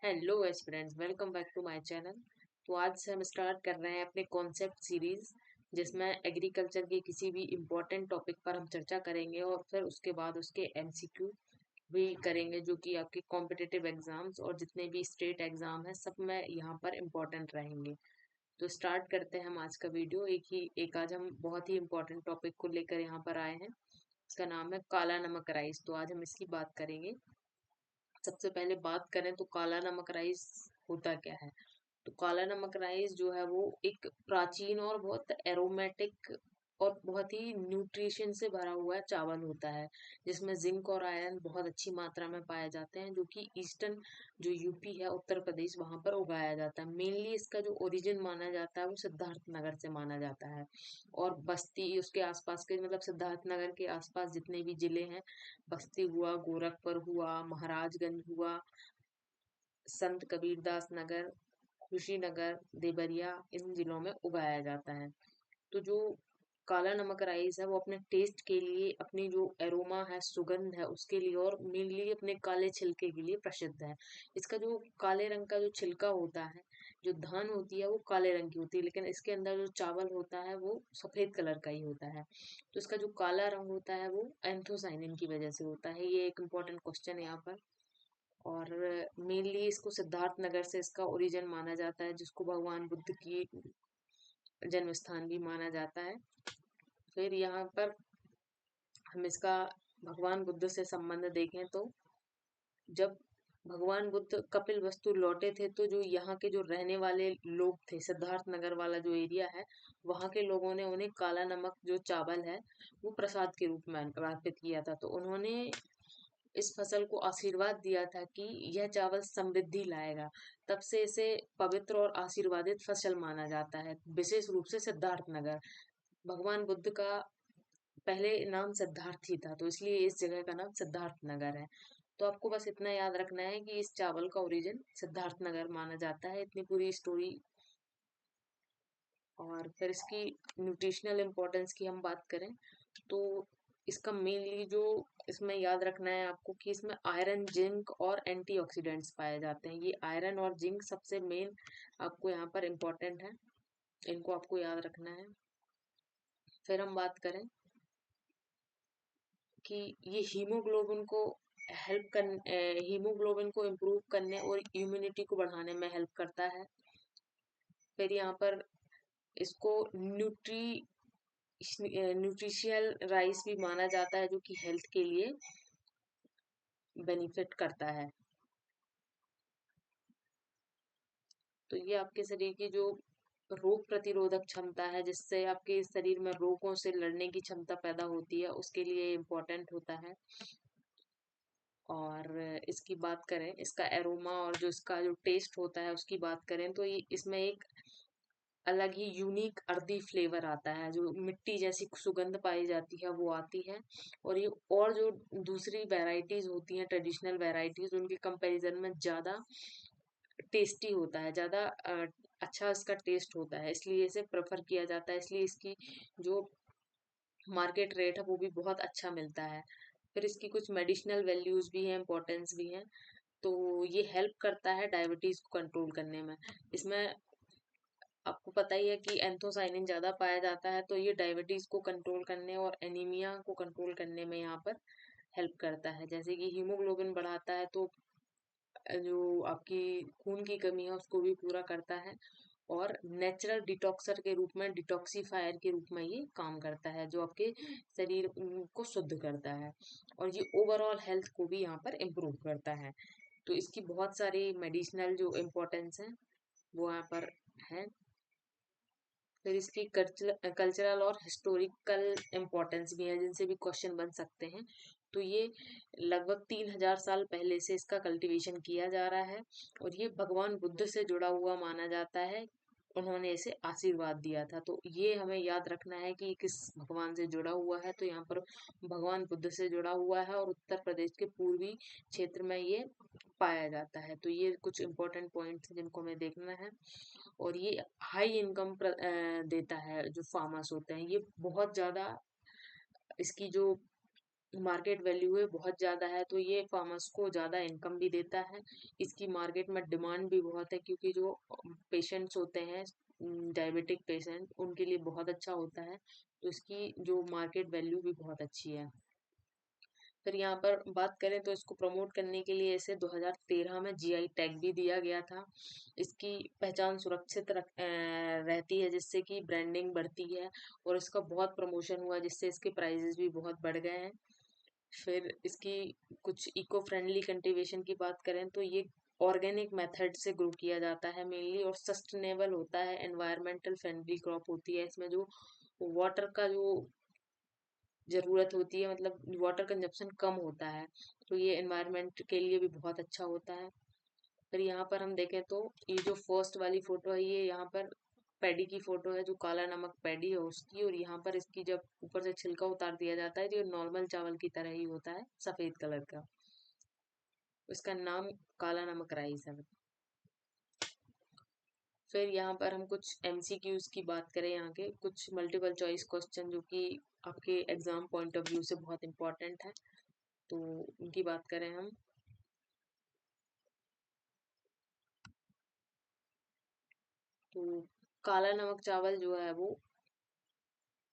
Hello aspirants, welcome back to my channel. तो आज से हम स्टार्ट कर रहे हैं अपने कॉन्सेप्ट सीरीज, जिसमें एग्रीकल्चर के किसी भी इम्पोर्टेंट टॉपिक पर हम चर्चा करेंगे और फिर उसके बाद उसके एमसीक्यू भी करेंगे, जो कि आपके कॉम्पिटिटिव एग्जाम्स और जितने भी स्टेट एग्जाम है सब में यहाँ पर इम्पोर्टेंट रहेंगे। तो स्टार्ट करते हैं हम आज का वीडियो। एक आज हम बहुत ही इम्पोर्टेंट टॉपिक को लेकर यहाँ पर आए हैं। इसका नाम है काला नमक राइस। तो आज हम इसकी बात करेंगे। सबसे पहले बात करें तो काला नमक राइस होता क्या है। तो काला नमक राइस जो है वो एक प्राचीन और बहुत एरोमेटिक और बहुत ही न्यूट्रिशन से भरा हुआ चावल होता है, जिसमें जिंक और आयरन बहुत अच्छी मात्रा में पाए जाते हैं, जो कि ईस्टर्न जो यूपी है, उत्तर प्रदेश, वहां पर उगाया जाता है। मेनली इसका जो ओरिजिन माना जाता है वो सिद्धार्थ नगर से माना जाता है। और बस्ती उसके आसपास के, मतलब सिद्धार्थ नगर के आसपास जितने भी जिले हैं, बस्ती हुआ, गोरखपुर हुआ, महाराजगंज हुआ, संत कबीरदास नगर, कुशीनगर, देवरिया, इन जिलों में उगाया जाता है। तो जो काला नमक राइस है वो अपने टेस्ट के लिए, अपनी जो एरोमा है, सुगंध है, उसके लिए और मेनली अपने काले छिलके के लिए प्रसिद्ध है। इसका जो काले रंग का जो छिलका होता है, जो धान होती है वो काले रंग की होती है, लेकिन इसके अंदर जो चावल होता है वो सफेद कलर का ही होता है। तो इसका जो काला रंग होता है वो एंथोसाइनिन की वजह से होता है। ये एक इम्पोर्टेंट क्वेश्चन है यहाँ पर। और मेनली इसको सिद्धार्थ नगर से इसका ओरिजिन माना जाता है, जिसको भगवान बुद्ध की जन्म स्थान भी माना जाता है। फिर यहाँ पर हम इसका भगवान बुद्ध से संबंध देखें तो, जब भगवान बुद्ध कपिल वस्तु लौटे थे तो जो यहाँ के जो रहने वाले लोग थे, सिद्धार्थ नगर वाला जो एरिया है, वहाँ के लोगों ने उन्हें काला नमक जो चावल है वो प्रसाद के रूप में अर्पित किया था। तो उन्होंने इस फसल को आशीर्वाद दिया था कि यह चावल समृद्धि लाएगा। तब से इसे पवित्र और आशीर्वादित फसल माना जाता है, विशेष रूप से सिद्धार्थ नगर। भगवान बुद्ध का पहले नाम सिद्धार्थ ही था, तो इसलिए इस जगह का नाम सिद्धार्थ नगर है। तो आपको बस इतना याद रखना है कि इस चावल का ओरिजिन सिद्धार्थ नगर माना जाता है। इतनी पूरी स्टोरी। और फिर इसकी न्यूट्रिशनल इम्पोर्टेंस की हम बात करें तो इसका मेनली जो इसमें याद रखना है आपको कि इसमें आयरन, जिंक और एंटीऑक्सीडेंट्स पाए जाते हैं। ये आयरन और जिंक सबसे मेन आपको यहाँ पर इम्पोर्टेंट है, इनको आपको याद रखना है। फिर हम बात करें कि ये हीमोग्लोबिन को हीमोग्लोबिन को इम्प्रूव करने और इम्यूनिटी को बढ़ाने में हेल्प करता है। फिर यहाँ पर इसको न्यूट्रिशियल राइस भी माना जाता है, जो कि हेल्थ के लिए बेनिफिट करता है। तो ये आपके शरीर की जो रोग प्रतिरोधक क्षमता है, जिससे आपके शरीर में रोगों से लड़ने की क्षमता पैदा होती है, उसके लिए इम्पोर्टेंट होता है। और इसकी बात करें, इसका एरोमा और जो इसका जो टेस्ट होता है उसकी बात करें तो ये इसमें एक अलग ही यूनिक अर्दी फ्लेवर आता है, जो मिट्टी जैसी सुगंध पाई जाती है वो आती है। और ये और जो दूसरी वैरायटीज होती हैं, ट्रेडिशनल वैरायटीज, उनके कंपैरिजन में ज़्यादा टेस्टी होता है, ज़्यादा अच्छा इसका टेस्ट होता है, इसलिए इसे प्रेफर किया जाता है। इसलिए इसकी जो मार्केट रेट है वो भी बहुत अच्छा मिलता है। फिर इसकी कुछ मेडिसिनल वैल्यूज भी हैं, इंपॉर्टेंस भी हैं। तो ये हेल्प करता है डायबिटीज को कंट्रोल करने में। इसमें आपको पता ही है कि एंथोसाइनिन ज़्यादा पाया जाता है, तो ये डायबिटीज को कंट्रोल करने और एनीमिया को कंट्रोल करने में यहाँ पर हेल्प करता है। जैसे कि हीमोग्लोबिन बढ़ाता है, तो जो आपकी खून की कमी है उसको भी पूरा करता है। और नेचुरल डिटॉक्सर के रूप में, डिटॉक्सिफायर के रूप में ये काम करता है, जो आपके शरीर को शुद्ध करता है। और ये ओवरऑल हेल्थ को भी यहाँ पर इम्प्रूव करता है। तो इसकी बहुत सारी मेडिसिनल जो इम्पोर्टेंस है वो यहाँ पर है। फिर इसकी कल्चरल और हिस्टोरिकल इम्पोर्टेंस भी है, जिनसे भी क्वेश्चन बन सकते हैं। तो ये लगभग 3000 साल पहले से इसका कल्टीवेशन किया जा रहा है और ये भगवान बुद्ध से जुड़ा हुआ माना जाता है। उन्होंने इसे आशीर्वाद दिया था, तो ये हमें याद रखना है कि किस भगवान से जुड़ा हुआ है। तो यहाँ पर भगवान बुद्ध से जुड़ा हुआ है और उत्तर प्रदेश के पूर्वी क्षेत्र में ये पाया जाता है। तो ये कुछ इम्पोर्टेंट पॉइंट्स हैं जिनको हमें देखना है। और ये हाई इनकम देता है। जो फार्मर्स होते हैं, ये बहुत ज़्यादा इसकी जो मार्केट वैल्यू है बहुत ज़्यादा है, तो ये फार्मर्स को ज़्यादा इनकम भी देता है। इसकी मार्केट में डिमांड भी बहुत है, क्योंकि जो पेशेंट्स होते हैं, डायबिटिक पेशेंट, उनके लिए बहुत अच्छा होता है। तो इसकी जो मार्केट वैल्यू भी बहुत अच्छी है। फिर यहाँ पर बात करें तो इसको प्रमोट करने के लिए इसे 2013 में जीआई टैग भी दिया गया था। इसकी पहचान सुरक्षित रहती है, जिससे कि ब्रांडिंग बढ़ती है, और इसका बहुत प्रमोशन हुआ, जिससे इसके प्राइजेस भी बहुत बढ़ गए हैं। फिर इसकी कुछ इको फ्रेंडली कल्टीवेशन की बात करें तो ये ऑर्गेनिक मेथड से ग्रो किया जाता है मेनली, और सस्टेनेबल होता है, एनवायरमेंटल फ्रेंडली क्रॉप होती है। इसमें जो वाटर का जो ज़रूरत होती है, मतलब वाटर कंजप्शन कम होता है, तो ये एनवायरनमेंट के लिए भी बहुत अच्छा होता है। फिर यहाँ पर हम देखें तो ये जो फर्स्ट वाली फोटो है, ये यहाँ पर पैडी की फोटो है, जो काला नमक पैडी है उसकी, और यहाँ पर इसकी जब ऊपर से छिलका उतार दिया जाता है, जो नॉर्मल चावल की तरह ही होता है, सफेद कलर का। इसका नाम काला नमक राइस है। फिर यहाँ पर हम कुछ एमसीक्यूज की बात करें, यहाँ के कुछ मल्टीपल चॉइस क्वेश्चन जो कि आपके एग्जाम पॉइंट ऑफ व्यू से बहुत इंपॉर्टेंट है, तो उनकी बात करें हम, तो काला नमक चावल जो है वो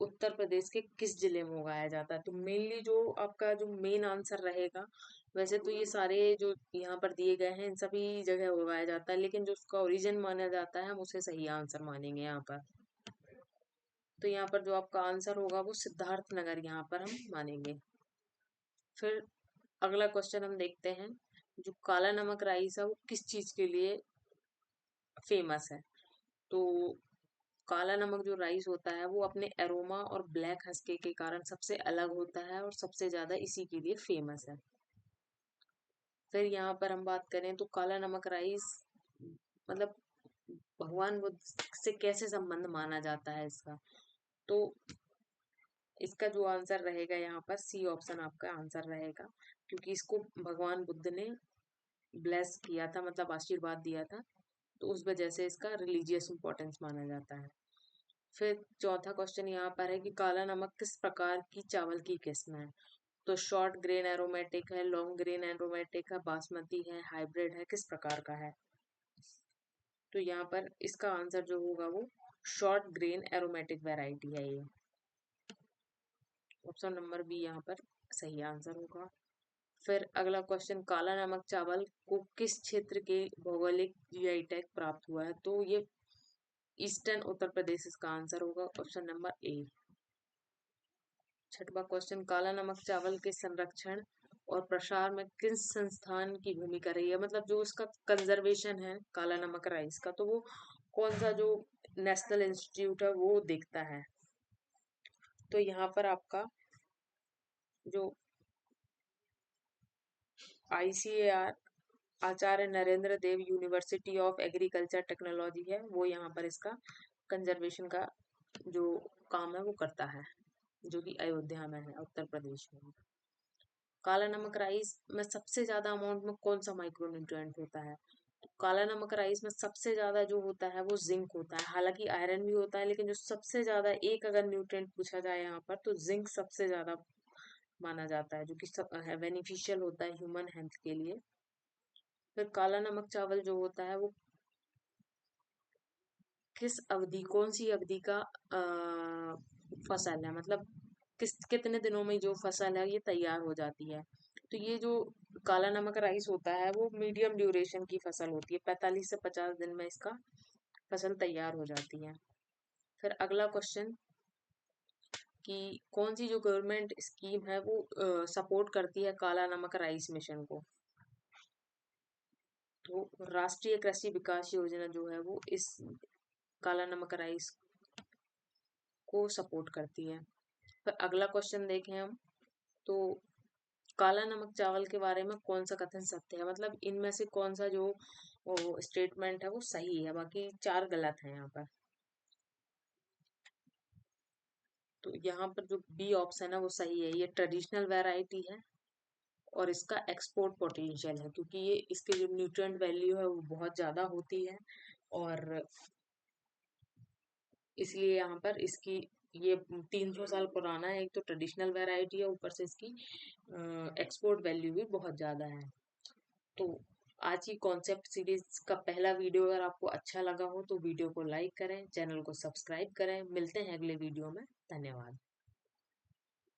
उत्तर प्रदेश के किस जिले में उगाया जाता है? तो मेनली जो आपका जो मेन आंसर रहेगा, वैसे तो ये सारे जो यहाँ पर दिए गए हैं इन सभी जगह उगाया जाता है, लेकिन जो उसका ओरिजिन माना जाता है हम उसे सही आंसर मानेंगे यहाँ पर। तो यहाँ पर जो आपका आंसर होगा वो सिद्धार्थ नगर यहाँ पर हम मानेंगे। फिर अगला क्वेश्चन हम देखते हैं, जो काला नमक राइस है वो किस चीज के लिए फेमस है? तो काला नमक जो राइस होता है वो अपने एरोमा और ब्लैक हस्के के कारण सबसे अलग होता है, और सबसे ज्यादा इसी के लिए फेमस है। फिर यहाँ पर हम बात करें तो काला नमक राइस मतलब भगवान बुद्ध से कैसे संबंध माना जाता है इसका? तो इसका जो आंसर रहेगा यहाँ पर सी ऑप्शन आपका आंसर रहेगा, क्योंकि इसको भगवान बुद्ध ने ब्लेस किया था, मतलब आशीर्वाद दिया था, तो उस वजह से इसका रिलीजियस इंपॉर्टेंस माना जाता है। फिर चौथा क्वेश्चन यहाँ पर है कि काला नमक किस प्रकार की चावल की किस्म है? तो शॉर्ट ग्रेन एरोमेटिक है, लॉन्ग ग्रेन एरोमेटिक है, बासमती है, हाइब्रिड है, किस प्रकार का है? तो यहाँ पर इसका आंसर जो होगा वो शॉर्ट ग्रेन एरोमेटिक वैरायटी है ये। ऑप्शन नंबर बी यहाँ पर सही आंसर होगा। फिर अगला क्वेश्चन, काला नमक चावल को किस क्षेत्र के भौगोलिक जीआई टैग प्राप्त हुआ है? तो ये ईस्टर्न उत्तर प्रदेश इसका आंसर होगा, ऑप्शन नंबर ए। छठवां क्वेश्चन, काला नमक चावल के संरक्षण और प्रसार में किस संस्थान की भूमिका रही है? मतलब जो उसका कंजर्वेशन है काला नमक राइस का, तो वो कौन सा जो नेशनल इंस्टीट्यूट है वो देखता है? तो यहाँ पर आपका जो ICAR Acharya Narendra Dev university of agriculture technology है, वो यहाँ पर इसका कंजर्वेशन का जो काम है वो करता है, जो कि अयोध्या में है, उत्तर प्रदेश में। काला नमक राइस में सबसे ज्यादा अमाउंट में कौन सा माइक्रो न्यूट्रिएंट होता है? तो काला नमक राइस में सबसे ज्यादा जो होता है वो जिंक होता है, हालांकि आयरन भी होता है, लेकिन जो सबसे ज्यादा एक अगर न्यूट्रिएंट पूछा जाए यहाँ पर तो जिंक सबसे ज्यादा माना जाता है, जो कि सब है बेनिफिशियल होता है ह्यूमन हेल्थ के लिए। फिर काला नमक चावल जो होता है वो किस अवधि, कौन सी अवधि का फसल है, मतलब किस कितने दिनों में जो फसल है ये तैयार हो जाती है? तो ये जो काला नमक राइस होता है वो मीडियम ड्यूरेशन की फसल होती है, 45 से 50 दिन में इसका फसल तैयार हो जाती है। फिर अगला क्वेश्चन, कि कौन सी जो गवर्नमेंट स्कीम है वो सपोर्ट करती है काला नमक राइस मिशन को? तो राष्ट्रीय कृषि विकास योजना जो है वो इस काला नमक राइस को सपोर्ट करती है। फिर अगला क्वेश्चन देखें हम, तो काला नमक चावल के बारे में कौन सा कथन सत्य है? मतलब इनमें से कौन सा जो स्टेटमेंट है वो सही है, बाकी चार गलत है यहाँ पर। तो यहाँ पर जो बी ऑप्शन है वो सही है, ये ट्रेडिशनल वैरायटी है, और इसका एक्सपोर्ट पोटेंशियल है, क्योंकि ये इसके जो न्यूट्रिएंट वैल्यू है वो बहुत ज़्यादा होती है, और इसलिए यहाँ पर इसकी ये 300 साल पुराना है। एक तो ट्रेडिशनल वैरायटी है, ऊपर से इसकी एक्सपोर्ट वैल्यू भी बहुत ज़्यादा है। तो आज की कॉन्सेप्ट सीरीज का पहला वीडियो अगर आपको अच्छा लगा हो तो वीडियो को लाइक करें, चैनल को सब्सक्राइब करें। मिलते हैं अगले वीडियो में। धन्यवाद।